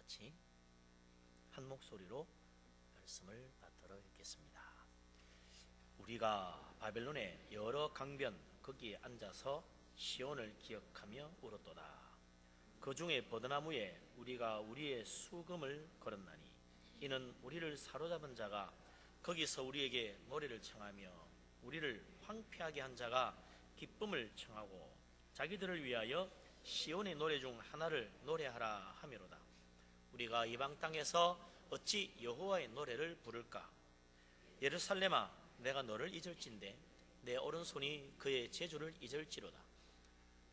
같이 한 목소리로 말씀을 받들어 읽겠습니다. 우리가 바벨론의 여러 강변 거기에 앉아서 시온을 기억하며 울었도다. 그 중에 버드나무에 우리가 우리의 수금을 걸었나니 이는 우리를 사로잡은 자가 거기서 우리에게 노래를 청하며 우리를 황폐하게 한 자가 기쁨을 청하고 자기들을 위하여 시온의 노래 중 하나를 노래하라 하미로다. 우리가 이방 땅에서 어찌 여호와의 노래를 부를까? 예루살렘아, 내가 너를 잊을진대 내 오른손이 그의 재주를 잊을지로다.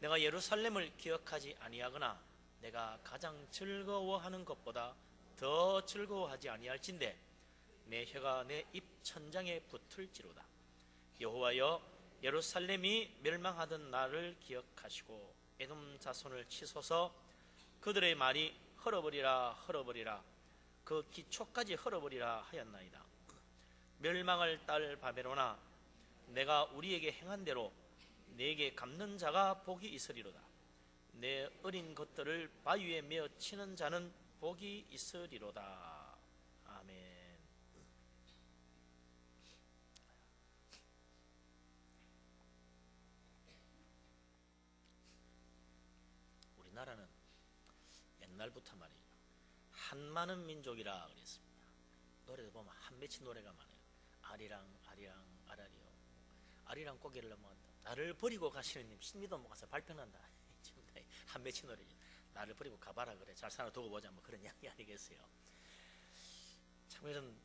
내가 예루살렘을 기억하지 아니하거나 내가 가장 즐거워하는 것보다 더 즐거워하지 아니할진대 내 혀가 내 입 천장에 붙을지로다. 여호와여, 예루살렘이 멸망하던 날을 기억하시고 에돔 자손을 치소서. 그들의 말이 헐어버리라 헐어버리라 그 기초까지 헐어버리라 하였나이다. 멸망을 딸 바벨론아, 내가 우리에게 행한 대로 내게 갚는 자가 복이 있으리로다. 내 어린 것들을 바위에 메어 치는 자는 복이 있으리로다. 아멘. 우리나라는 옛날부터 말이죠, 한많은 민족이라 그랬습니다. 노래도 보면 한 맺힌 노래가 많아요. 아리랑 아리랑 아라리요, 아리랑 고개를 넘어간다. 나를 버리고 가시는 님 신미도 못 가서 발표난다. 한 맺힌 노래죠. 나를 버리고 가봐라 그래. 잘 살아 두고 보자. 뭐 그런 이야기 아니겠어요. 참 이런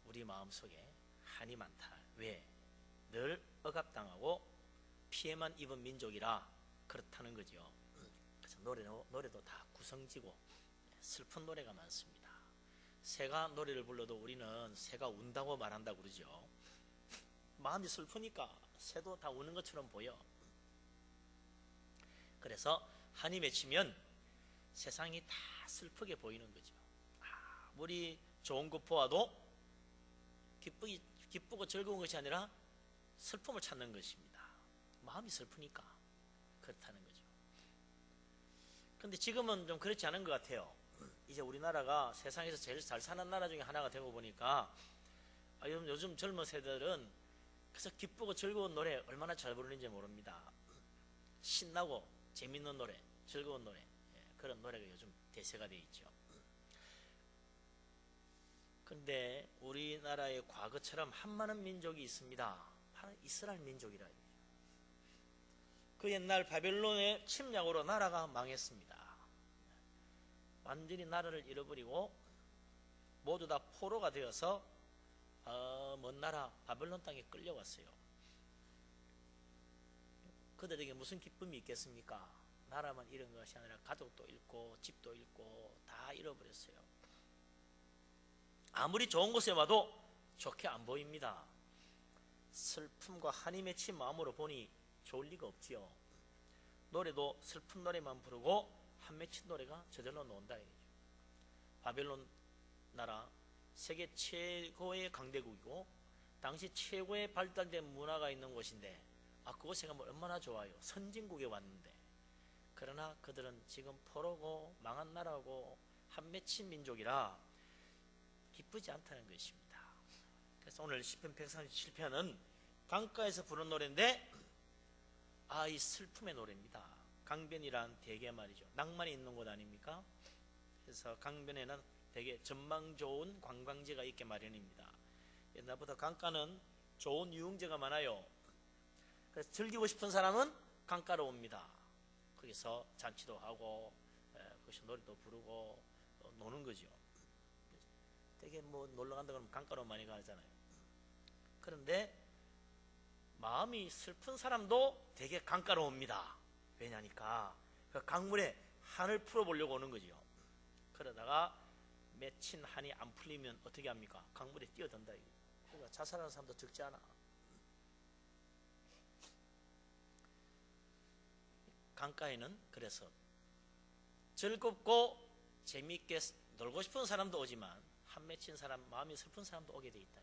우리 마음속에 한이 많다. 왜? 늘 억압당하고 피해만 입은 민족이라 그렇다는 거죠. 그래서 노래도 다 구성지고 슬픈 노래가 많습니다. 새가 노래를 불러도 우리는 새가 운다고 말한다고 그러죠. 마음이 슬프니까 새도 다 우는 것처럼 보여. 그래서 한이 맺히면 세상이 다 슬프게 보이는 거죠. 아무리 좋은 것 보아도 기쁘고 즐거운 것이 아니라 슬픔을 찾는 것입니다. 마음이 슬프니까 그렇다는 거죠. 그런데 지금은 좀 그렇지 않은 것 같아요. 이제 우리나라가 세상에서 제일 잘 사는 나라 중에 하나가 되고 보니까 요즘 젊은 세대들은 그래서 기쁘고 즐거운 노래 얼마나 잘 부르는지 모릅니다. 신나고 재밌는 노래, 즐거운 노래, 그런 노래가 요즘 대세가 되어 있죠. 그런데 우리나라의 과거처럼 한많은 민족이 있습니다. 바로 이스라엘 민족이라. 그 옛날 바벨론의 침략으로 나라가 망했습니다. 완전히 나라를 잃어버리고 모두 다 포로가 되어서 먼 나라 바벨론 땅에 끌려왔어요. 그들에게 무슨 기쁨이 있겠습니까? 나라만 잃은 것이 아니라 가족도 잃고 집도 잃고 다 잃어버렸어요. 아무리 좋은 곳에 와도 좋게 안 보입니다. 슬픔과 한이 맺힌 마음으로 보니 좋을 리가 없지요. 노래도 슬픈 노래만 부르고 한 맺힌 노래가 저절로 나온다. 바벨론 나라 세계 최고의 강대국이고 당시 최고의 발달된 문화가 있는 곳인데 그곳에 가면 얼마나 좋아요. 선진국에 왔는데. 그러나 그들은 지금 포로고 망한 나라고 한 맺힌 민족이라 기쁘지 않다는 것입니다. 그래서 오늘 시편 137편은 강가에서 부른 노래인데 이 슬픔의 노래입니다. 강변이란 대개 말이죠, 낭만이 있는 곳 아닙니까? 그래서 강변에는 되게 전망 좋은 관광지가 있게 마련입니다. 옛날부터 강가는 좋은 유흥지가 많아요. 그래서 즐기고 싶은 사람은 강가로 옵니다. 거기서 잔치도 하고 거기서 노래도 부르고 노는 거죠. 되게 놀러 간다 그러면 강가로 많이 가잖아요. 그런데 마음이 슬픈 사람도 되게 강가로 옵니다. 왜냐니까 그 강물에 한을 풀어보려고 오는 거죠. 그러다가 맺힌 한이 안 풀리면 어떻게 합니까? 강물에 뛰어든다. 그러니까 자살하는 사람도 적지 않아. 강가에는 그래서 즐겁고 재미있게 놀고 싶은 사람도 오지만 한 맺힌 사람, 마음이 슬픈 사람도 오게 돼 있다.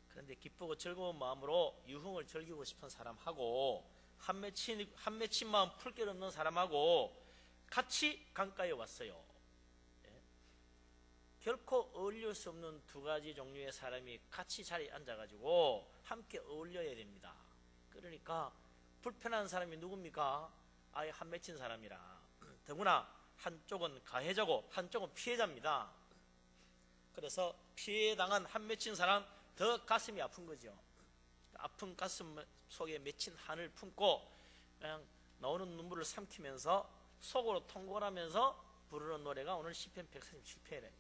그런데 기쁘고 즐거운 마음으로 유흥을 즐기고 싶은 사람하고 한 맺힌 마음 풀 길 없는 사람하고 같이 강가에 왔어요. 예. 결코 어울릴 수 없는 두 가지 종류의 사람이 같이 자리에 앉아가지고 함께 어울려야 됩니다. 그러니까 불편한 사람이 누굽니까? 아예 한 맺힌 사람이라. 더구나 한쪽은 가해자고 한쪽은 피해자입니다. 그래서 피해당한 한 맺힌 사람 더 가슴이 아픈 거죠. 아픈 가슴 속에 맺힌 한을 품고 그냥 나오는 눈물을 삼키면서 속으로 통곡하면서 부르는 노래가 오늘 시편 147편이에요.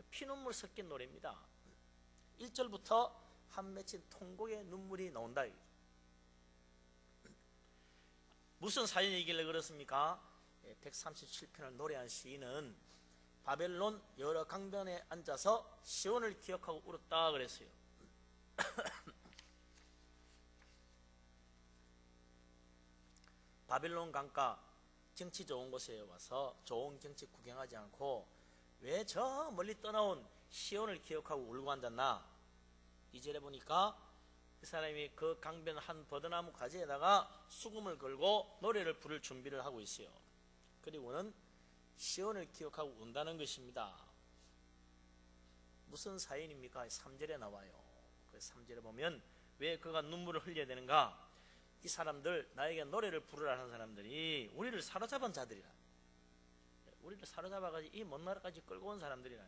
피눈물 섞인 노래입니다. 1절부터 한 맺힌 통곡의 눈물이 나온다. 무슨 사연이길래 그렇습니까? 137편을 노래한 시인은 바벨론 여러 강변에 앉아서 시온을 기억하고 울었다 그랬어요. 바벨론 강가 경치 좋은 곳에 와서 좋은 경치 구경하지 않고 왜 저 멀리 떠나온 시온을 기억하고 울고 앉았나? 2절에 보니까 그 사람이 그 강변 한 버드나무 가지에다가 수금을 걸고 노래를 부를 준비를 하고 있어요. 그리고는 시온을 기억하고 운다는 것입니다. 무슨 사연입니까? 3절에 나와요. 그 3절에 보면 왜 그가 눈물을 흘려야 되는가? 이 사람들, 나에게 노래를 부르라는 사람들이 우리를 사로잡은 자들이라. 우리를 사로잡아가지고 이 먼 나라까지 끌고 온 사람들이라.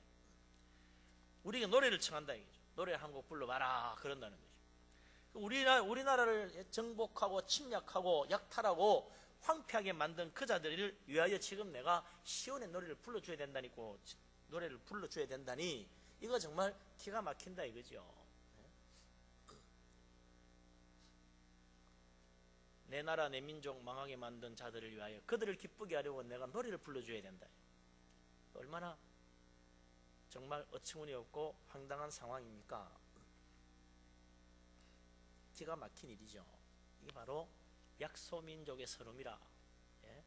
우리에게 노래를 청한다 이거죠. 노래 한 곡 불러봐라 그런다는 거죠. 우리나라를 정복하고 침략하고 약탈하고 황폐하게 만든 그 자들을 위하여 지금 내가 시온의 노래를 불러줘야 된다니까. 노래를 불러줘야 된다니 이거 정말 기가 막힌다 이거죠. 내 나라 내 민족 망하게 만든 자들을 위하여 그들을 기쁘게 하려고 내가 노래를 불러줘야 된다. 얼마나 정말 어처구니 없고 황당한 상황입니까? 기가 막힌 일이죠. 이게 바로 약소민족의 서름이라. 예?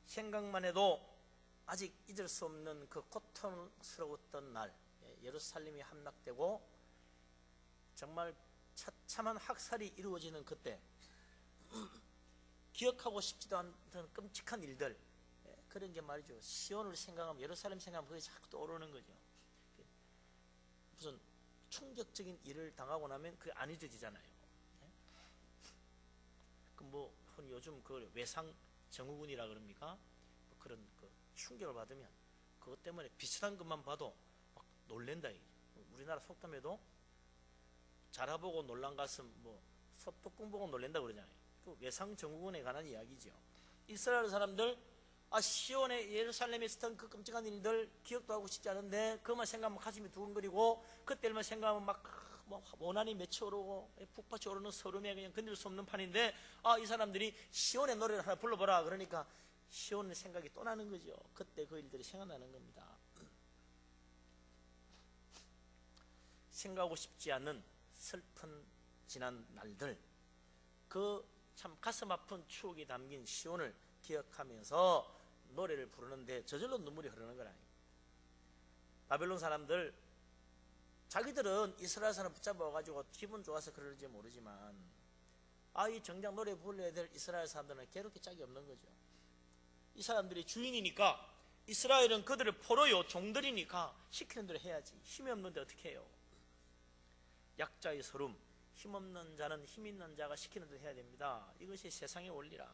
생각만 해도 아직 잊을 수 없는 그 고통스러웠던 날, 예루살렘이 함락되고 정말 처참한 학살이 이루어지는 그때 기억하고 싶지도 않던 끔찍한 일들, 그런 게 말이죠. 시온을 생각하면, 예루살렘 생각하면 그게 자꾸 떠오르는 거죠. 무슨 충격적인 일을 당하고 나면 그게 안 잊어지잖아요. 그 뭐 요즘 그 외상 증후군이라 그럽니까? 뭐 그런 그 충격을 받으면 그것 때문에 비슷한 것만 봐도 막 놀랜다. 우리나라 속담에도 자라보고 놀란 가슴, 뭐 소뚜껑 보고 놀랜다 그러잖아요. 그 외상 증후군에 관한 이야기죠. 이스라엘 사람들, 시온의 예루살렘에 있었던 그 끔찍한 일들 기억도 하고 싶지 않은데 그것만 생각하면 가슴이 두근거리고 그때만 생각하면 막 원한이 맺혀오르고 북받쳐 오르는 서름에 그냥 건들 수 없는 판인데 이 사람들이 시온의 노래를 하나 불러보라 그러니까 시온의 생각이 또 나는 거죠. 그때 그 일들이 생각나는 겁니다. 생각하고 싶지 않은 슬픈 지난 날들, 그 참 가슴 아픈 추억이 담긴 시온을 기억하면서 노래를 부르는데 저절로 눈물이 흐르는 건 아니에요. 바벨론 사람들, 자기들은 이스라엘 사람 붙잡아가지고 기분 좋아서 그러는지 모르지만 이 정작 노래 불러야 될 이스라엘 사람들은 괴롭게 짝이 없는 거죠. 이 사람들이 주인이니까, 이스라엘은 그들을 포로요 종들이니까 시키는 대로 해야지. 힘이 없는데 어떻게 해요? 약자의 서름, 힘없는 자는 힘 있는 자가 시키는 대로 해야 됩니다. 이것이 세상의 원리라.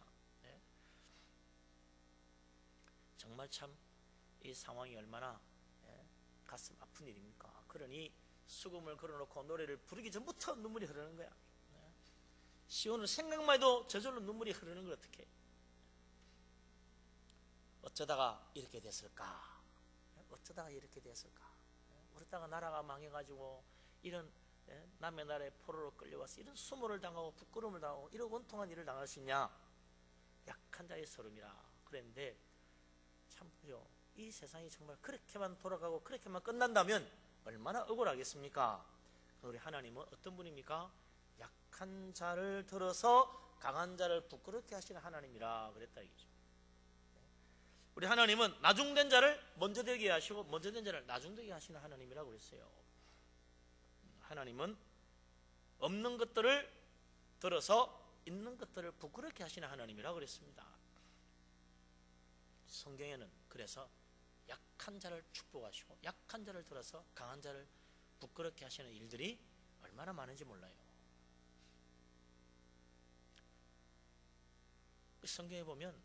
정말 참 이 상황이 얼마나 가슴 아픈 일입니까? 그러니 수금을 걸어놓고 노래를 부르기 전부터 눈물이 흐르는 거야. 시온을 생각만 해도 저절로 눈물이 흐르는 걸 어떻게? 어쩌다가 이렇게 됐을까? 어쩌다가 이렇게 됐을까? 그러다가 나라가 망해가지고 이런 남의 나라에 포로로 끌려와서 이런 수모를 당하고 부끄러움을 당하고 이런 원통한 일을 당할 수 있냐? 약한 자의 서름이라 그랬는데 참 보죠. 이 세상이 정말 그렇게만 돌아가고 그렇게만 끝난다면 얼마나 억울하겠습니까? 우리 하나님은 어떤 분입니까? 약한 자를 들어서 강한 자를 부끄럽게 하시는 하나님이라 그랬다 이거죠. 우리 하나님은 나중된 자를 먼저 되게 하시고 먼저 된 자를 나중되게 하시는 하나님이라고 그랬어요. 하나님은 없는 것들을 들어서 있는 것들을 부끄럽게 하시는 하나님이라고 그랬습니다. 성경에는 그래서 약한 자를 축복하시고 약한 자를 들어서 강한 자를 부끄럽게 하시는 일들이 얼마나 많은지 몰라요. 성경에 보면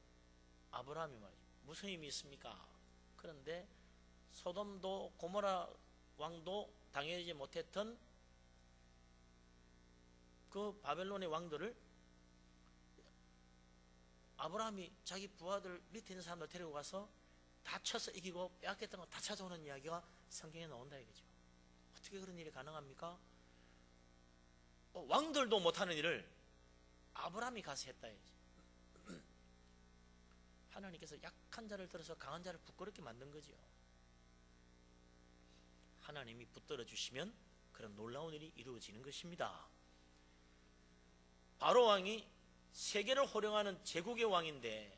아브라함이 말이죠. 무슨 힘이 있습니까? 그런데 소돔도 고모라 왕도 당해지 못했던 그 바벨론의 왕들을 아브라함이 자기 부하들 밑에 있는 사람들 데리고 가서 다 쳐서 이기고 빼앗겼던 거 다 찾아오는 이야기가 성경에 나온다 이거죠. 어떻게 그런 일이 가능합니까? 왕들도 못하는 일을 아브라함이 가서 했다 이거죠. 하나님께서 약한 자를 들어서 강한 자를 부끄럽게 만든 거죠. 하나님이 붙들어 주시면 그런 놀라운 일이 이루어지는 것입니다. 바로 왕이 세계를 호령하는 제국의 왕인데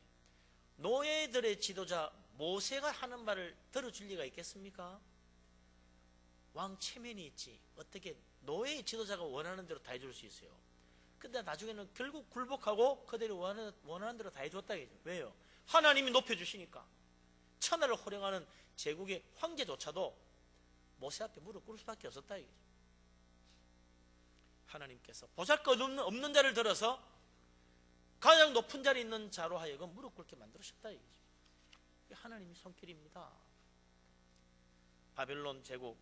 노예들의 지도자 모세가 하는 말을 들어줄 리가 있겠습니까? 왕 체면이 있지 어떻게 노예의 지도자가 원하는 대로 다 해줄 수 있어요. 근데 나중에는 결국 굴복하고 그들이 원하는 대로 다 해줬다 이거죠. 왜요? 하나님이 높여주시니까. 천하를 호령하는 제국의 황제조차도 모세 앞에 무릎 꿇을 수밖에 없었다 이거죠. 하나님께서 보잘것없는 자를 들어서 가장 높은 자리에 있는 자로 하여금 무릎 꿇게 만들으셨다 이거죠. 이게 하나님의 손길입니다. 바벨론 제국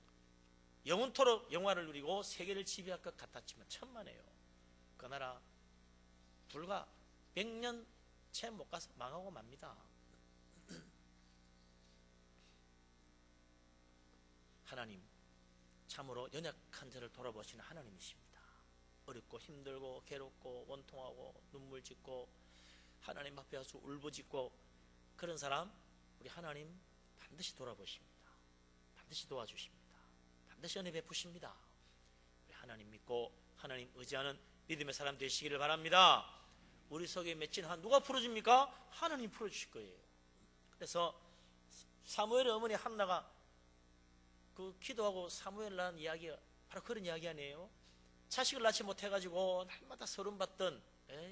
영원토록 영화를 누리고 세계를 지배할 것 같았지만 천만에요. 그 나라 불과 100년 채 못 가서 망하고 맙니다. 하나님 참으로 연약한 자를 돌아보시는 하나님이십니다. 어렵고 힘들고 괴롭고 원통하고 눈물 짓고 하나님 앞에 와서 울부짖고 그런 사람 우리 하나님 반드시 돌아보십니다. 반드시 도와주십니다. 반드시 은혜 베푸십니다. 우리 하나님 믿고 하나님 의지하는 믿음의 사람 되시기를 바랍니다. 우리 속에 맺힌 한 누가 풀어줍니까? 하나님 풀어주실 거예요. 그래서 사무엘의 어머니 한나가 그 기도하고 사무엘 낳은 이야기가 바로 그런 이야기 아니에요? 자식을 낳지 못해가지고 날마다 서름받던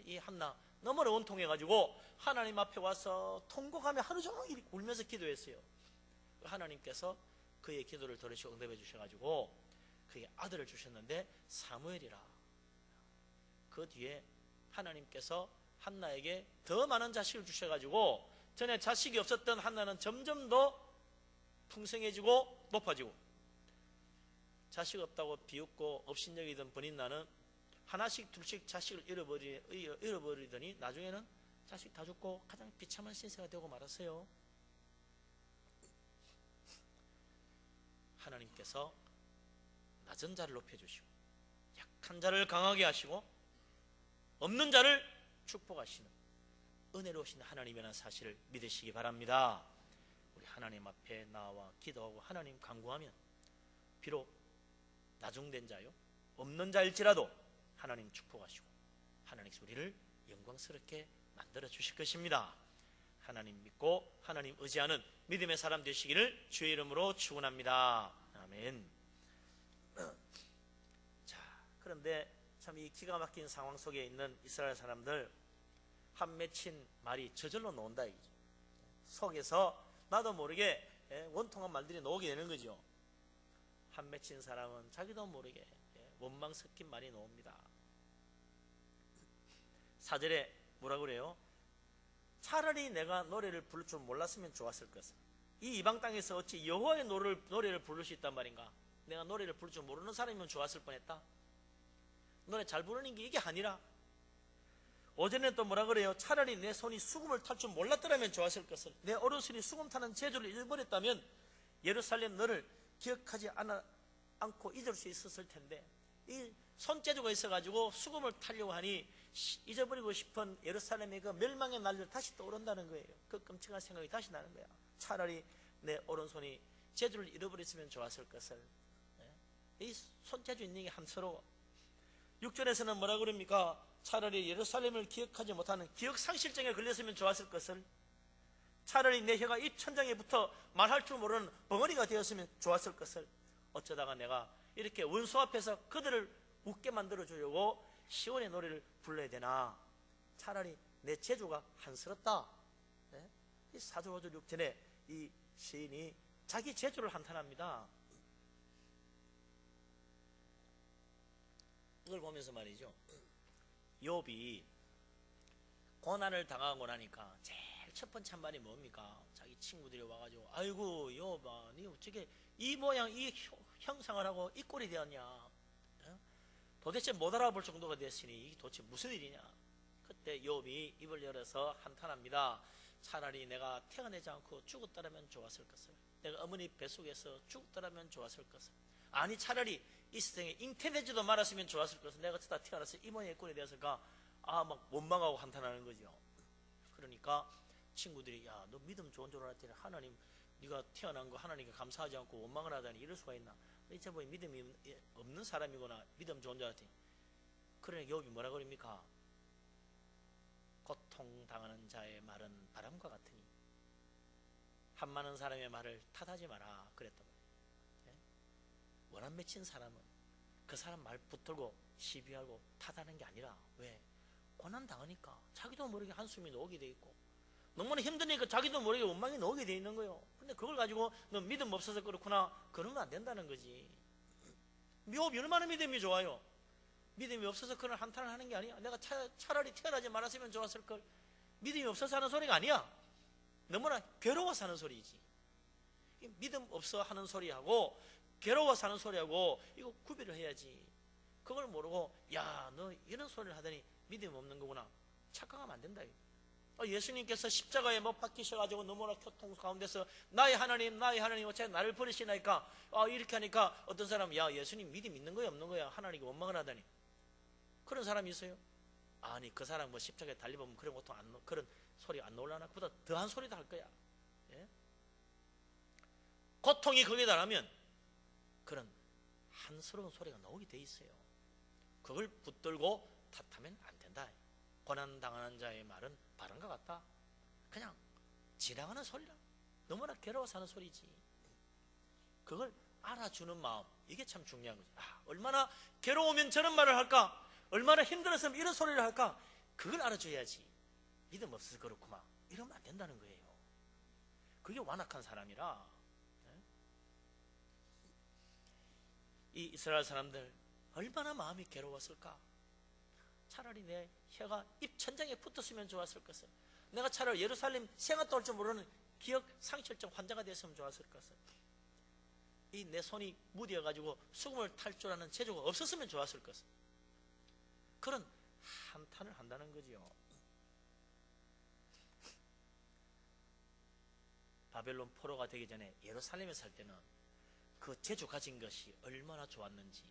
이 한나 너무나 원통해가지고 하나님 앞에 와서 통곡하며 하루 종일 울면서 기도했어요. 하나님께서 그의 기도를 들으시고 응답해 주셔가지고 그의 아들을 주셨는데 사무엘이라. 그 뒤에 하나님께서 한나에게 더 많은 자식을 주셔가지고 전에 자식이 없었던 한나는 점점 더 풍성해지고 높아지고 자식 없다고 비웃고 업신여기던 본인나는 하나씩 둘씩 자식을 잃어버리더니 나중에는 자식 다 죽고 가장 비참한 신세가 되고 말았어요. 하나님께서 낮은 자를 높여주시고 약한 자를 강하게 하시고 없는 자를 축복하시는 은혜로우신 하나님이라는 사실을 믿으시기 바랍니다. 우리 하나님 앞에 나와 기도하고 하나님 간구하면 비록 나중된 자요 없는 자일지라도 하나님 축복하시고 하나님께서 우리를 영광스럽게 만들어 주실 것입니다. 하나님 믿고 하나님 의지하는 믿음의 사람 되시기를 주의 이름으로 축원합니다. 아멘. 자, 그런데 참 이 기가 막힌 상황 속에 있는 이스라엘 사람들 한 맺힌 말이 저절로 나온다 이거죠. 속에서 나도 모르게 원통한 말들이 나오게 되는 거죠. 한 맺힌 사람은 자기도 모르게 원망 섞인 말이 나옵니다. 4절에 뭐라 그래요? 차라리 내가 노래를 부를 줄 몰랐으면 좋았을 것을. 이 이방 땅에서 어찌 여호와의 노래를 부를 수 있단 말인가? 내가 노래를 부를 줄 모르는 사람이면 좋았을 뻔했다. 노래 잘 부르는 게 이게 아니라 오전에 또 뭐라 그래요? 차라리 내 손이 수금을 탈 줄 몰랐더라면 좋았을 것을. 내 오른손이 수금 타는 재주를 잃어버렸다면 예루살렘 너를 기억하지 않고 잊을 수 있었을 텐데 이 손재주가 있어가지고 수금을 타려고 하니 잊어버리고 싶은 예루살렘의 그 멸망의 날들 다시 떠오른다는 거예요. 그 끔찍한 생각이 다시 나는 거야. 차라리 내 오른손이 재주를 잃어버렸으면 좋았을 것을. 이 손재주 있는 게 함스러워. 6절에서는 뭐라 그럽니까? 차라리 예루살렘을 기억하지 못하는 기억상실증에 걸렸으면 좋았을 것을. 차라리 내 혀가 입천장에 붙어 말할 줄 모르는 벙어리가 되었으면 좋았을 것을. 어쩌다가 내가 이렇게 원수 앞에서 그들을 웃게 만들어 주려고 시온의 노래를 불러야 되나? 차라리 내 재주가 한스럽다. 네? 이 사도행전 6절에 이 시인이 자기 재주를 한탄합니다. 이걸 보면서 말이죠, 욥이 고난을 당하고 나니까 제일 첫 번째 한 말이 뭡니까? 자기 친구들이 와가지고, 아이고 욥아, 니 어떻게 이 모양 이 형상을 하고 이 꼴이 되었냐? 어? 도대체 못 알아볼 정도가 됐으니 이게 도대체 무슨 일이냐? 그때 욥이 입을 열어서 한탄합니다. 차라리 내가 태어나지 않고 죽었더라면 좋았을 것을, 내가 어머니 뱃속에서 죽었더라면 좋았을 것을, 아니 차라리 이 세상에 잉태되지도 말았으면 좋았을 것을, 내가 어쩌다 태어나서 이 모양의 꼴이 되었을까? 막 원망하고 한탄하는 거죠. 그러니까 친구들이, 야, 너 믿음 좋은 줄 알았더니 하나님, 네가 태어난 거 하나님께 감사하지 않고 원망을 하다니 이럴 수가 있나? 이제 뭐 믿음이 없는 사람이구나, 믿음 좋은 줄 알았더니. 그러니까 욥이 뭐라 그럽니까? 고통당하는 자의 말은 바람과 같으니 한 많은 사람의 말을 탓하지 마라 그랬단 말이에요. 원한 맺힌 사람은 그 사람 말 붙들고 시비하고 탓하는 게 아니라, 왜? 고난 당하니까 자기도 모르게 한숨이 나오게 돼 있고, 너무나 힘드니까 자기도 모르게 원망이 나오게 돼 있는 거예요. 근데 그걸 가지고 너 믿음 없어서 그렇구나, 그러면 안 된다는 거지. 욥이 얼마나 믿음이 좋아요. 믿음이 없어서 그런 한탄을 하는 게 아니야. 내가 차라리 태어나지 말았으면 좋았을 걸. 믿음이 없어서 하는 소리가 아니야. 너무나 괴로워서 하는 소리지. 믿음 없어 하는 소리하고 괴로워서 하는 소리하고 이거 구별을 해야지. 그걸 모르고, 야, 너 이런 소리를 하더니 믿음이 없는 거구나, 착각하면 안 된다. 예수님께서 십자가에 못 박히셔가지고 너무나 고통 가운데서 나의 하나님 어째 나를 버리시나이까? 이렇게 하니까 어떤 사람은, 야, 예수님 믿음 있는 거야 없는 거야? 하나님께 원망을 하다니. 그런 사람이 있어요? 아니, 그 사람 뭐 십자가에 달려보면 그런 고통 그런 소리 안 나올라나? 그보다 더한 소리도 할 거야. 예? 고통이 거기에 달하면 그런 한스러운 소리가 나오게 돼 있어요. 그걸 붙들고 탓하면 안 된다. 고난당하는 자의 말은 바람과 같다. 그냥 지나가는 소리라. 너무나 괴로워서 하는 소리지. 그걸 알아주는 마음, 이게 참 중요한 거지. 얼마나 괴로우면 저런 말을 할까? 얼마나 힘들었으면 이런 소리를 할까? 그걸 알아줘야지. 믿음 없어서 그렇구만, 이러면 안 된다는 거예요. 그게 완악한 사람이라. 이 이스라엘 사람들 얼마나 마음이 괴로웠을까? 차라리 내 혀가 입천장에 붙었으면 좋았을 것을, 내가 차라리 예루살렘 생각도 할 줄 모르는 기억 상실증 환자가 됐으면 좋았을 것을, 이 내 손이 무디어가지고 수금을 탈 줄 아는 재주가 없었으면 좋았을 것을, 그런 한탄을 한다는 거지요. 바벨론 포로가 되기 전에 예루살렘에 살 때는 그 재주 가진 것이 얼마나 좋았는지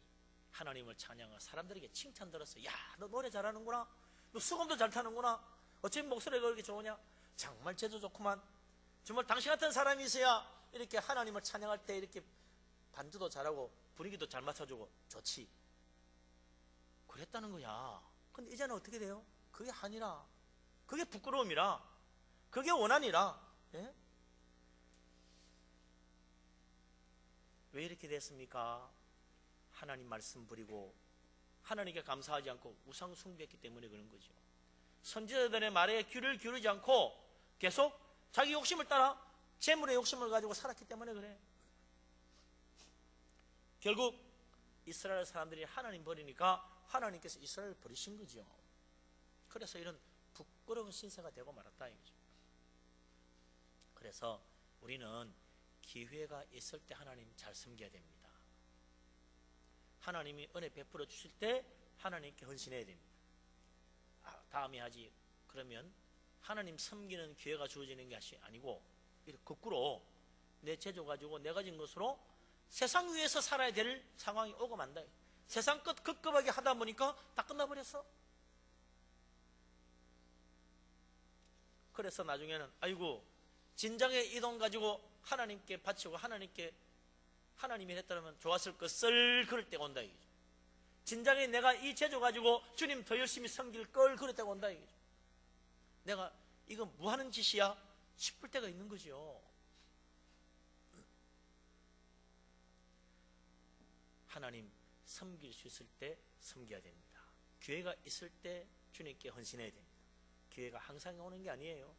하나님을 찬양하고 사람들에게 칭찬 들었어요. 야, 너 노래 잘하는구나, 너 수금도 잘 타는구나, 어쩜 목소리가 그렇게 좋으냐, 정말 재주 좋구만, 정말 당신 같은 사람이 있어야 이렇게 하나님을 찬양할 때 이렇게 반주도 잘하고 분위기도 잘 맞춰주고 좋지, 그랬다는 거야. 근데 이제는 어떻게 돼요? 그게 한이라, 그게 부끄러움이라, 그게 원한이라. 예? 왜 이렇게 됐습니까? 하나님 말씀 버리고 하나님께 감사하지 않고 우상 숭배했기 때문에 그런 거죠. 선지자들의 말에 귀를 기울이지 않고 계속 자기 욕심을 따라 재물의 욕심을 가지고 살았기 때문에 그래. 결국 이스라엘 사람들이 하나님 버리니까 하나님께서 이스라엘을 버리신 거죠. 그래서 이런 부끄러운 신세가 되고 말았다 이거죠. 그래서 우리는 기회가 있을 때 하나님 잘 섬겨야 됩니다. 하나님이 은혜 베풀어 주실 때 하나님께 헌신해야 됩니다. 다음에 하지 그러면 하나님 섬기는 기회가 주어지는 것이 아니고 거꾸로 내 재주 가지고 내 가진 것으로 세상 위에서 살아야 될 상황이 오고 만다. 세상 끝 급급하게 하다 보니까 다 끝나버렸어. 그래서 나중에는 아이고 진작에 이 돈 가지고 하나님께 바치고 하나님이 했다면 좋았을 것을, 그럴 때가 온다 이거죠. 진작에 내가 이 재주 가지고 주님 더 열심히 섬길 걸, 그럴 때가 온다 이거죠. 내가 이거 뭐 하는 짓이야 싶을 때가 있는 거죠. 하나님 섬길 수 있을 때 섬겨야 됩니다. 기회가 있을 때 주님께 헌신해야 됩니다. 기회가 항상 오는 게 아니에요.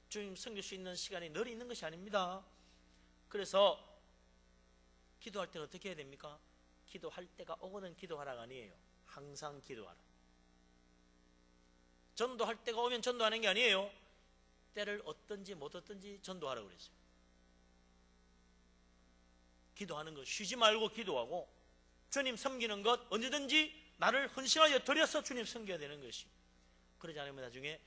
주님 섬길 수 있는 시간이 늘 있는 것이 아닙니다. 그래서 기도할 때는 어떻게 해야 됩니까? 기도할 때가 오거든 기도하라가 아니에요. 항상 기도하라. 전도할 때가 오면 전도하는 게 아니에요. 때를 얻든지 못 얻든지 전도하라고 그랬어요. 기도하는 것 쉬지 말고 기도하고, 주님 섬기는 것 언제든지 나를 헌신하여 드려서 주님 섬겨야 되는 것이. 그러지 않으면 나중에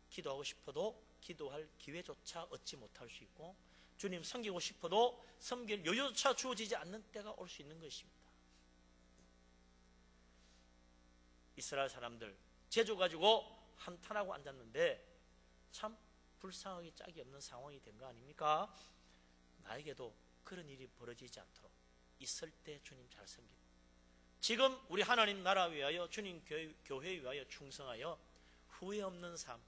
기도하고 싶어도 기도할 기회조차 얻지 못할 수 있고, 주님 섬기고 싶어도 섬길 여유조차 주어지지 않는 때가 올 수 있는 것입니다. 이스라엘 사람들 제주 가지고 한탄하고 앉았는데 참 불쌍하기 짝이 없는 상황이 된 거 아닙니까? 나에게도 그런 일이 벌어지지 않도록 있을 때 주님 잘 섬기고, 지금 우리 하나님 나라 위하여 주님 교회 위하여 충성하여 후회 없는 삶,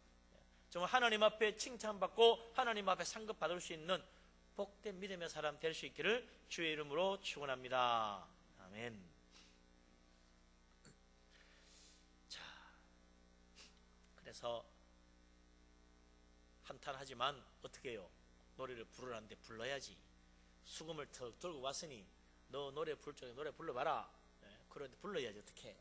정말 하나님 앞에 칭찬받고 하나님 앞에 상급 받을 수 있는 복된 믿음의 사람 될 수 있기를 주의 이름으로 축원합니다. 아멘. 자, 그래서 한탄하지만 어떻게 해요? 노래를 부르라는데 불러야지. 수금을 턱 들고 왔으니 너 노래 부를 적에 노래 불러봐라. 그런데 불러야지 어떻게.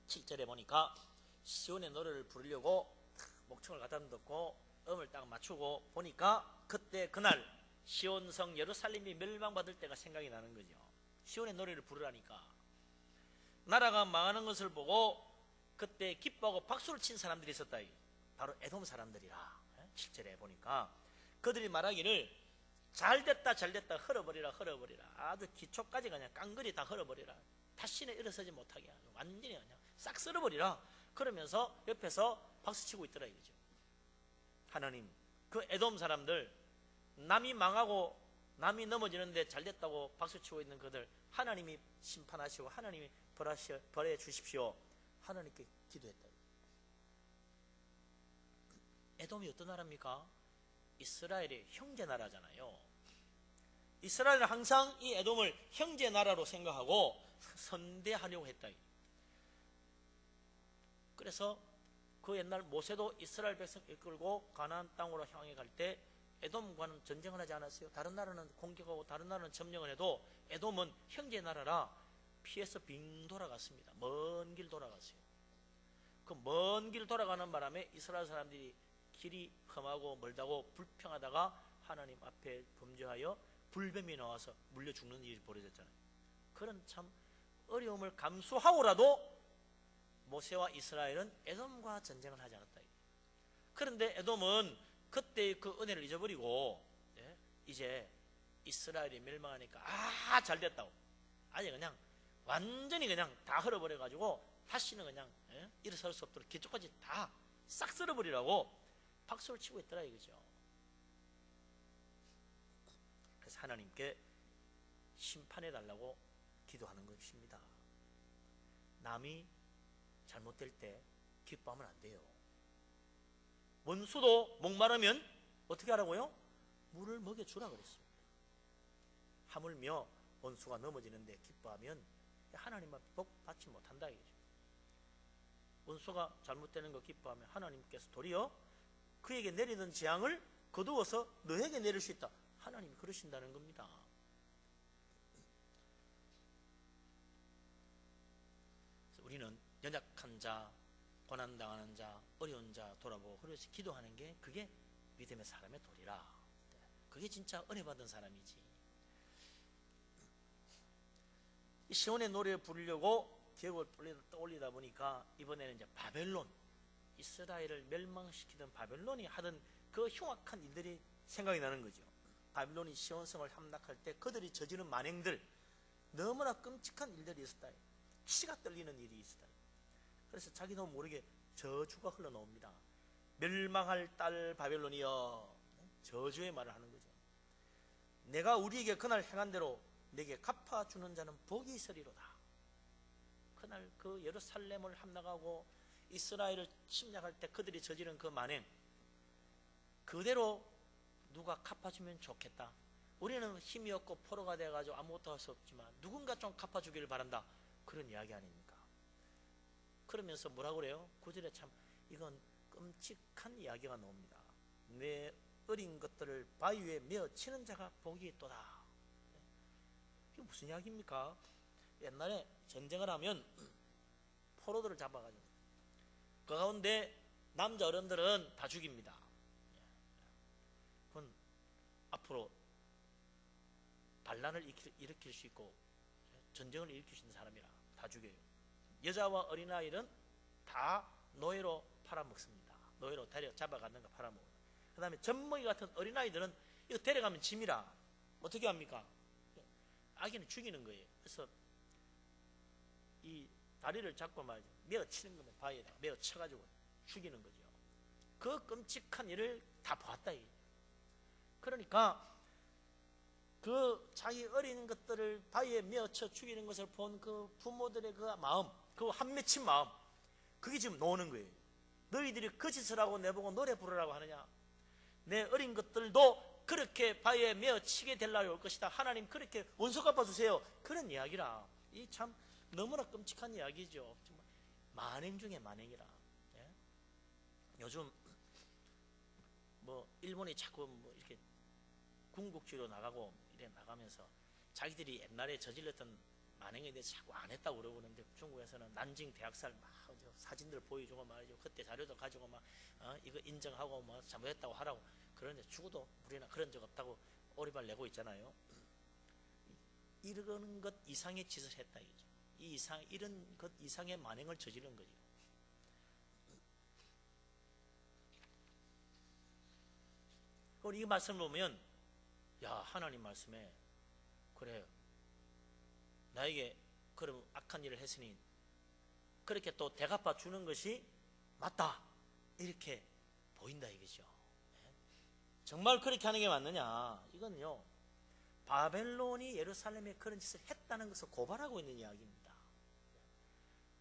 7절에 보니까 시온의 노래를 부르려고 목청을 갖다 놓고 음을 딱 맞추고 보니까 그때 그날 시온성 예루살렘이 멸망받을 때가 생각이 나는 거죠. 시온의 노래를 부르라니까. 나라가 망하는 것을 보고 그때 기뻐하고 박수를 친 사람들이 있었다. 바로 에돔 사람들이라. 7절에 보니까 그들이 말하기를 잘됐다 잘됐다, 헐어버리라 헐어버리라, 아주 기초까지 그냥 깡그리 다 헐어버리라, 다시는 일어서지 못하게 완전히 그냥 싹 쓸어버리라. 그러면서 옆에서 박수치고 있더라 이거죠. 하나님 그 에돔 사람들, 남이 망하고 남이 넘어지는데 잘됐다고 박수치고 있는 그들 하나님이 심판하시고 하나님이 벌해 주십시오. 하나님께 기도했다. 에돔이 어떤 나라입니까? 이스라엘의 형제 나라잖아요. 이스라엘은 항상 이 에돔을 형제 나라로 생각하고 선대하려고 했다. 그래서 그 옛날 모세도 이스라엘 백성 이끌고 가나안 땅으로 향해 갈 때 에돔과는 전쟁을 하지 않았어요. 다른 나라는 공격하고 다른 나라는 점령을 해도 에돔은 형제 나라라 피해서 빙 돌아갔습니다. 먼 길 돌아갔어요. 그 먼 길 돌아가는 바람에 이스라엘 사람들이 길이 험하고 멀다고 불평하다가 하나님 앞에 범죄하여 불뱀이 나와서 물려 죽는 일이 벌어졌잖아요. 그런 참 어려움을 감수하고라도 모세와 이스라엘은 에돔과 전쟁을 하지 않았다. 그런데 에돔은 그때의 그 은혜를 잊어버리고 이제 이스라엘이 멸망하니까 잘됐다고 아예 그냥 완전히 그냥 다 헐어버려가지고 다시는 그냥 일어설 수 없도록 기초까지 다 싹 쓸어버리라고 박수를 치고 있더라 이거죠. 그래서 하나님께 심판해달라고 기도하는 것입니다. 남이 잘못될 때 기뻐하면 안 돼요. 원수도 목마르면 어떻게 하라고요? 물을 먹여주라 그랬습니다. 하물며 원수가 넘어지는데 기뻐하면 하나님 앞에 복 받지 못한다 이거죠. 원수가 잘못되는 거 기뻐하면 하나님께서 도리어 그에게 내리는 재앙을 거두어서 너에게 내릴 수 있다. 하나님이 그러신다는 겁니다. 우리는 연약한 자, 고난당하는 자, 어려운 자 돌아보고 그래서 기도하는 게 그게 믿음의 사람의 도리라. 그게 진짜 은혜 받은 사람이지. 이 시온의 노래를 부르려고 기억을 떠올리다 보니까 이번에는 이제 바벨론, 이스라엘을 멸망시키던 바벨론이 하던 그 흉악한 일들이 생각이 나는 거죠. 바벨론이 시온성을 함락할 때 그들이 저지른 만행들, 너무나 끔찍한 일들이 있었다. 치가 떨리는 일이 있었다. 그래서 자기도 모르게 저주가 흘러나옵니다. 멸망할 딸 바벨론이여, 저주의 말을 하는 거죠. 내가 우리에게 그날 행한 대로 내게 갚아주는 자는 복이 있으리로다. 그날 그 예루살렘을 함락하고 이스라엘을 침략할 때 그들이 저지른 그 만행, 그대로 누가 갚아주면 좋겠다. 우리는 힘이 없고 포로가 돼가지고 아무것도 할 수 없지만 누군가 좀 갚아주기를 바란다. 그런 이야기 아닙니까? 그러면서 뭐라고 그래요? 9절에 참 이건 끔찍한 이야기가 나옵니다. 내 어린 것들을 바위 위에 메어 치는 자가 복이 있도다. 이게 무슨 이야기입니까? 옛날에 전쟁을 하면 포로들을 잡아가지고 그 가운데 남자 어른들은 다 죽입니다. 그건 앞으로 반란을 일으킬 수 있고 전쟁을 일으킬 수 있는 사람이라 다 죽여요. 여자와 어린아이는 다 노예로 팔아먹습니다. 노예로 잡아가는 거 팔아먹어요. 그 다음에 젖먹이 같은 어린아이들은 이거 데려가면 짐이라 어떻게 합니까? 아기는 죽이는 거예요. 그래서 이 다리를 잡고 말이죠. 메어 치는 거면 바위에다가 메어 쳐가지고 죽이는 거죠. 그 끔찍한 일을 다 보았다. 그러니까 그 자기 어린 것들을 바위에 메어 쳐 죽이는 것을 본 그 부모들의 그 마음, 그 한 맺힌 마음, 그게 지금 나오는 거예요. 너희들이 그 짓을 하고 내보고 노래 부르라고 하느냐? 내 어린 것들도 그렇게 바위에 메어 치게 될 날이 올 것이다. 하나님 그렇게 원수 갚아주세요. 그런 이야기라. 이 참 너무나 끔찍한 이야기죠. 정말 만행 중에 만행이라. 예? 요즘 뭐 일본이 자꾸 뭐 이렇게 군국주의로 나가고 이래 나가면서 자기들이 옛날에 저질렀던 만행에 대해서 자꾸 안 했다고 그러는데 중국에서는 난징 대학살 막 사진들 보여주고 말이죠. 그때 자료도 가지고 막 이거 인정하고 뭐 잘못했다고 하라고. 그런데 죽어도 우리는 그런 적 없다고 오리발 내고 있잖아요. 이런 것 이상의 짓을 했다 이거죠. 이런 것 이상의 만행을 저지른 거죠. 우리 이 말씀을 보면 야 하나님 말씀에 그래 나에게 그런 악한 일을 했으니 그렇게 또 대갚아 주는 것이 맞다 이렇게 보인다 이거죠. 정말 그렇게 하는 게 맞느냐? 이건요 바벨론이 예루살렘에 그런 짓을 했다는 것을 고발하고 있는 이야기입니다.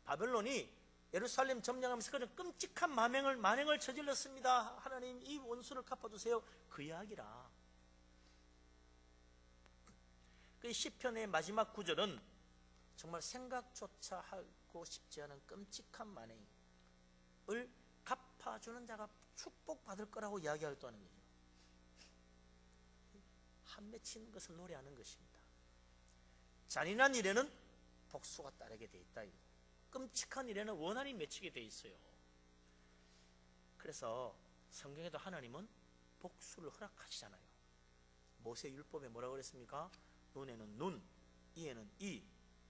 바벨론이 예루살렘 점령하면서 그런 끔찍한 만행을 저질렀습니다. 하나님 이 원수를 갚아주세요. 그 이야기라. 그 시편의 마지막 구절은 정말 생각조차 하고 싶지 않은 끔찍한 만행을 갚아주는 자가 축복받을 거라고 이야기할 또 하는 거죠. 한 맺힌 것을 노래하는 것입니다. 잔인한 일에는 복수가 따르게 돼 있다. 끔찍한 일에는 원한이 맺히게 돼 있어요. 그래서 성경에도 하나님은 복수를 허락하시잖아요. 모세율법에 뭐라고 그랬습니까? 눈에는 눈, 이에는 이,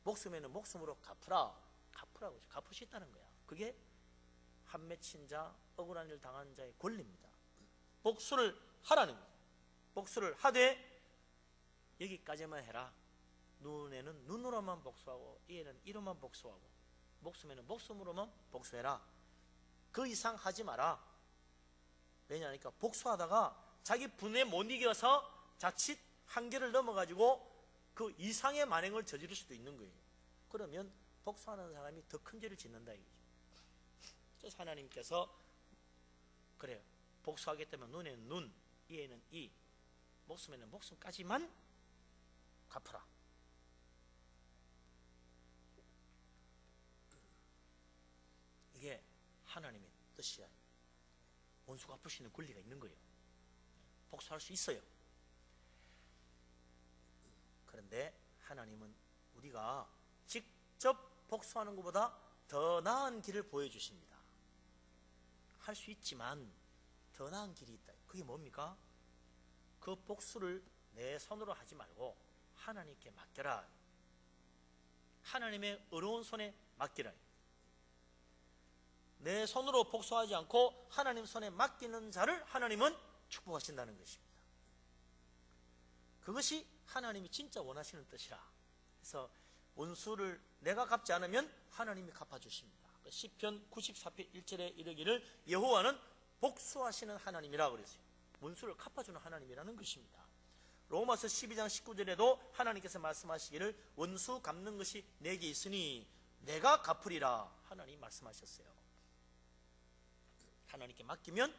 목숨에는 목숨으로 갚으라. 갚으라고 갚을 수 있다는 거야. 그게 한 맺힌 자, 억울한 일 당한 자의 권리입니다. 복수를 하라는 거야. 복수를 하되 여기까지만 해라. 눈에는 눈으로만 복수하고 이에는 이로만 복수하고 목숨에는 목숨으로만 복수해라. 그 이상 하지 마라. 왜냐하니까 복수하다가 자기 분에 못 이겨서 자칫 한계를 넘어가지고 그 이상의 만행을 저지를 수도 있는 거예요. 그러면 복수하는 사람이 더 큰 죄를 짓는다 이거죠. 그래서 하나님께서 그래요. 복수하겠다면 눈에는 눈, 이에는 이, 목숨에는 목숨까지만 갚아라. 이게 하나님의 뜻이야. 원수 갚을 수 있는 권리가 있는 거예요. 복수할 수 있어요. 그런데 하나님은 우리가 직접 복수하는 것보다 더 나은 길을 보여주십니다. 할 수 있지만 더 나은 길이 있다. 그게 뭡니까? 그 복수를 내 손으로 하지 말고 하나님께 맡겨라. 하나님의 어려운 손에 맡기라. 내 손으로 복수하지 않고 하나님 손에 맡기는 자를 하나님은 축복하신다는 것입니다. 그것이 하나님이 진짜 원하시는 뜻이라. 그래서 원수를 내가 갚지 않으면 하나님이 갚아주십니다. 시편 94편 1절에 이르기를 여호와는 복수하시는 하나님이라 그랬어요. 원수를 갚아주는 하나님이라는 것입니다. 로마서 12장 19절에도 하나님께서 말씀하시기를 원수 갚는 것이 내게 있으니 내가 갚으리라 하나님 말씀하셨어요. 하나님께 맡기면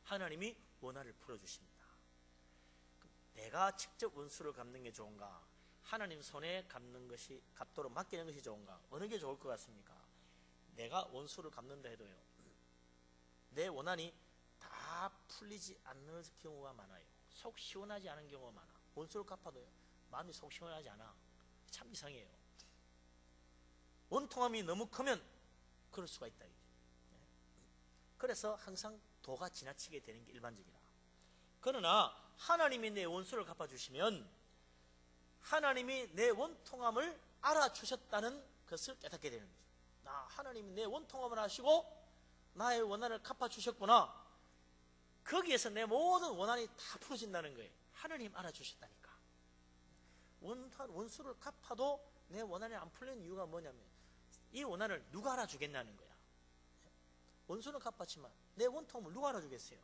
하나님이 원한을 풀어주십니다. 내가 직접 원수를 갚는 게 좋은가, 하나님 손에 갚는 것이, 갚도록 맡기는 것이 좋은가, 어느 게 좋을 것 같습니까? 내가 원수를 갚는다 해도요, 내 원한이 다 풀리지 않는 경우가 많아요. 속 시원하지 않은 경우가 많아. 원수를 갚아도요, 마음이 속 시원하지 않아. 참 이상해요. 원통함이 너무 크면 그럴 수가 있다. 그래서 항상 도가 지나치게 되는 게 일반적이라. 그러나 하나님이 내 원수를 갚아주시면 하나님이 내 원통함을 알아주셨다는 것을 깨닫게 되는 거죠. 하나님이 내 원통함을 아시고 나의 원한을 갚아주셨구나. 거기에서 내 모든 원한이 다 풀어진다는 거예요. 하나님 알아주셨다니까. 원수를 갚아도 내 원한이 안 풀리는 이유가 뭐냐면 이 원한을 누가 알아주겠냐는 거야. 원수는 갚았지만 내 원통함을 누가 알아주겠어요?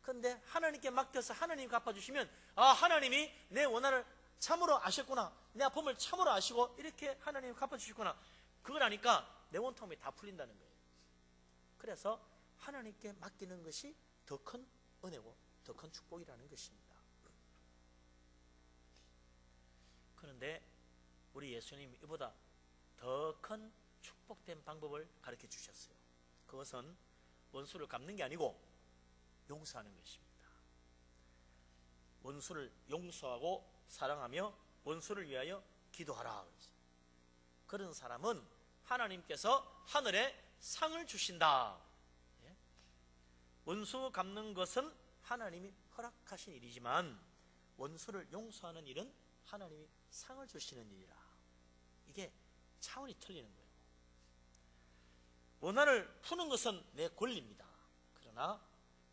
그런데 하나님께 맡겨서 하나님이 갚아주시면 하나님이 내 원한을 참으로 아셨구나, 내 아픔을 참으로 아시고 이렇게 하나님이 갚아주셨구나. 그걸 아니까 내 원통함이 다 풀린다는 거예요. 그래서 하나님께 맡기는 것이 더 큰 은혜고 더 큰 축복이라는 것입니다. 그런데 우리 예수님이 이보다 더 큰 축복된 방법을 가르쳐 주셨어요. 그것은 원수를 갚는 게 아니고 용서하는 것입니다. 원수를 용서하고 사랑하며 원수를 위하여 기도하라. 그런 사람은 하나님께서 하늘에 상을 주신다. 원수 갚는 것은 하나님이 허락하신 일이지만 원수를 용서하는 일은 하나님이 상을 주시는 일이라. 이게 차원이 틀리는 거예요. 원한을 푸는 것은 내 권리입니다. 그러나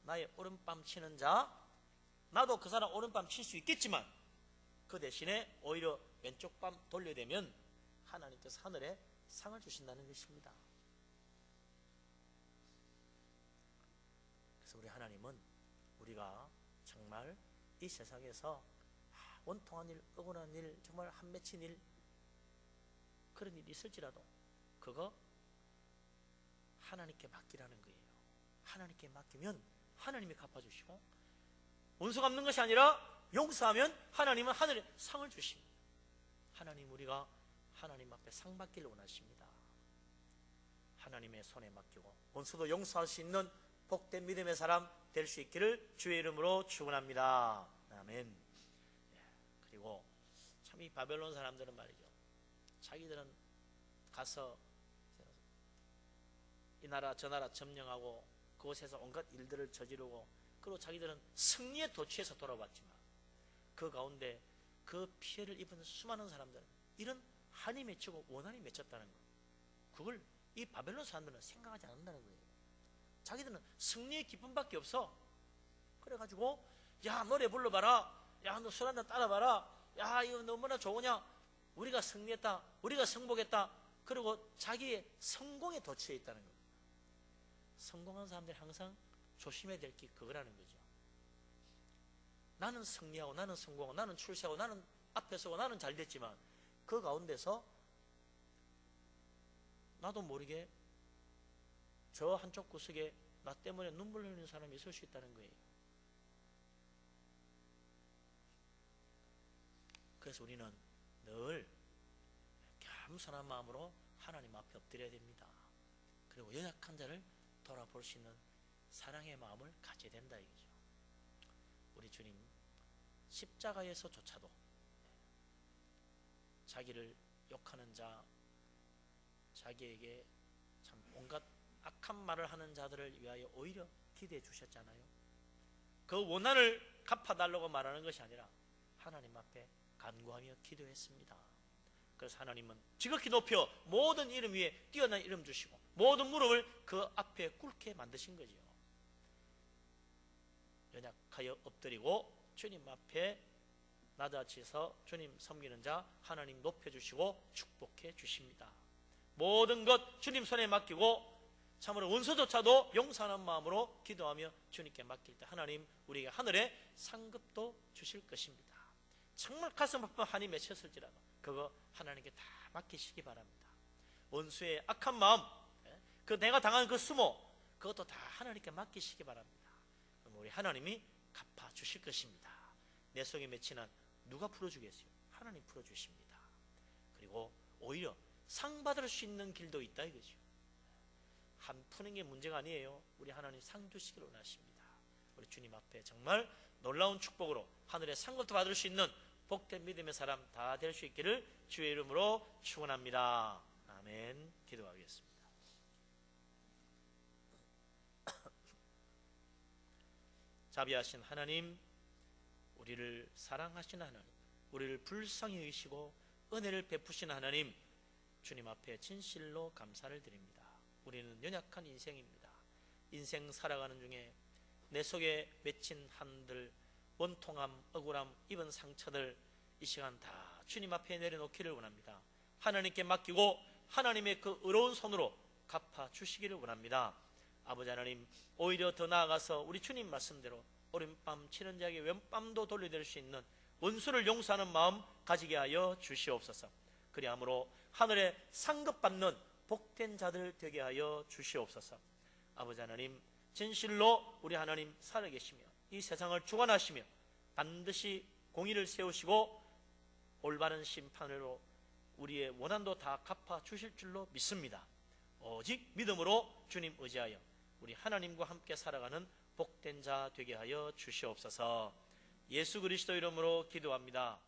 나의 오른밤 치는 자, 나도 그 사람 오른밤 칠 수 있겠지만 그 대신에 오히려 왼쪽 밤 돌려대면 하나님께서 하늘에 상을 주신다는 것입니다. 그래서 우리 하나님은 우리가 정말 이 세상에서 원통한 일, 억울한 일, 정말 한 맺힌 일, 그런 일이 있을지라도 그거 하나님께 맡기라는 거예요. 하나님께 맡기면 하나님이 갚아주시고, 원수 갚는 것이 아니라 용서하면 하나님은 하늘에 상을 주십니다. 하나님, 우리가 하나님 앞에 상 받기를 원하십니다. 하나님의 손에 맡기고 원수도 용서할 수 있는 복된 믿음의 사람 될 수 있기를 주의 이름으로 축원합니다. 아멘. 그리고 참 이 바벨론 사람들은 말이죠, 자기들은 가서 이 나라 저 나라 점령하고 그곳에서 온갖 일들을 저지르고, 그리고 자기들은 승리에 도취해서 돌아왔지만 그 가운데 그 피해를 입은 수많은 사람들은 이런 한이 맺히고 원한이 맺혔다는 것, 그걸 이 바벨론 사람들은 생각하지 않는다는 거예요. 자기들은 승리의 기쁨밖에 없어. 그래가지고 야, 노래 불러봐라, 야, 너 술 한잔 따라봐라, 야, 이거 너무나 좋으냐, 우리가 승리했다, 우리가 성복했다. 그리고 자기의 성공에 도취해 있다는 겁니다. 성공한 사람들이 항상 조심해야 될 게 그거라는 거죠. 나는 승리하고 나는 성공하고 나는 출세하고 나는 앞에 서고 나는 잘 됐지만 그 가운데서 나도 모르게 저 한쪽 구석에 나 때문에 눈물 흘리는 사람이 있을 수 있다는 거예요. 그래서 우리는 늘 겸손한 마음으로 하나님 앞에 엎드려야 됩니다. 그리고 연약한 자를 돌아볼 수 있는 사랑의 마음을 가져야 된다 이거죠. 우리 주님 십자가에서조차도 자기를 욕하는 자, 자기에게 참 온갖 악한 말을 하는 자들을 위하여 오히려 기대해 주셨잖아요. 그 원한을 갚아달라고 말하는 것이 아니라 하나님 앞에 간구하며 기도했습니다. 그래서 하나님은 지극히 높여 모든 이름 위에 뛰어난 이름 주시고 모든 무릎을 그 앞에 꿇게 만드신 거죠. 연약하여 엎드리고 주님 앞에 낮아지서 주님 섬기는 자 하나님 높여주시고 축복해 주십니다. 모든 것 주님 손에 맡기고 참으로 원수조차도 용서하는 마음으로 기도하며 주님께 맡길 때 하나님 우리에게 하늘에 상급도 주실 것입니다. 정말 가슴 아픈 한이 맺혔을지라도 그거 하나님께 다 맡기시기 바랍니다. 원수의 악한 마음, 그 내가 당한 그 수모, 그것도 다 하나님께 맡기시기 바랍니다. 그럼 우리 하나님이 갚아주실 것입니다. 내 속에 맺힌 한 누가 풀어주겠어요? 하나님 풀어주십니다. 그리고 오히려 상 받을 수 있는 길도 있다 이거죠. 한 푸는 게 문제가 아니에요. 우리 하나님 상 주시기를 원하십니다. 우리 주님 앞에 정말 놀라운 축복으로 하늘의 상급도 받을 수 있는 복된 믿음의 사람 다 될 수 있기를 주의 이름으로 축원합니다. 아멘. 기도하겠습니다. 자비하신 하나님, 우리를 사랑하신 하나님, 우리를 불쌍히 여기시고 은혜를 베푸신 하나님, 주님 앞에 진실로 감사를 드립니다. 우리는 연약한 인생입니다. 인생 살아가는 중에 내 속에 맺힌 한들, 원통함, 억울함, 입은 상처들 이 시간 다 주님 앞에 내려놓기를 원합니다. 하나님께 맡기고 하나님의 그 의로운 손으로 갚아주시기를 원합니다. 아버지 하나님, 오히려 더 나아가서 우리 주님 말씀대로 오른밤 치는 자에게 왼밤도 돌려드릴 수 있는 원수를 용서하는 마음 가지게 하여 주시옵소서. 그리함으로 하늘에 상급받는 복된 자들 되게 하여 주시옵소서. 아버지 하나님, 진실로 우리 하나님 살아계시며 이 세상을 주관하시며 반드시 공의를 세우시고 올바른 심판으로 우리의 원한도 다 갚아주실 줄로 믿습니다. 오직 믿음으로 주님 의지하여 우리 하나님과 함께 살아가는 복된 자 되게 하여 주시옵소서. 예수 그리스도 이름으로 기도합니다.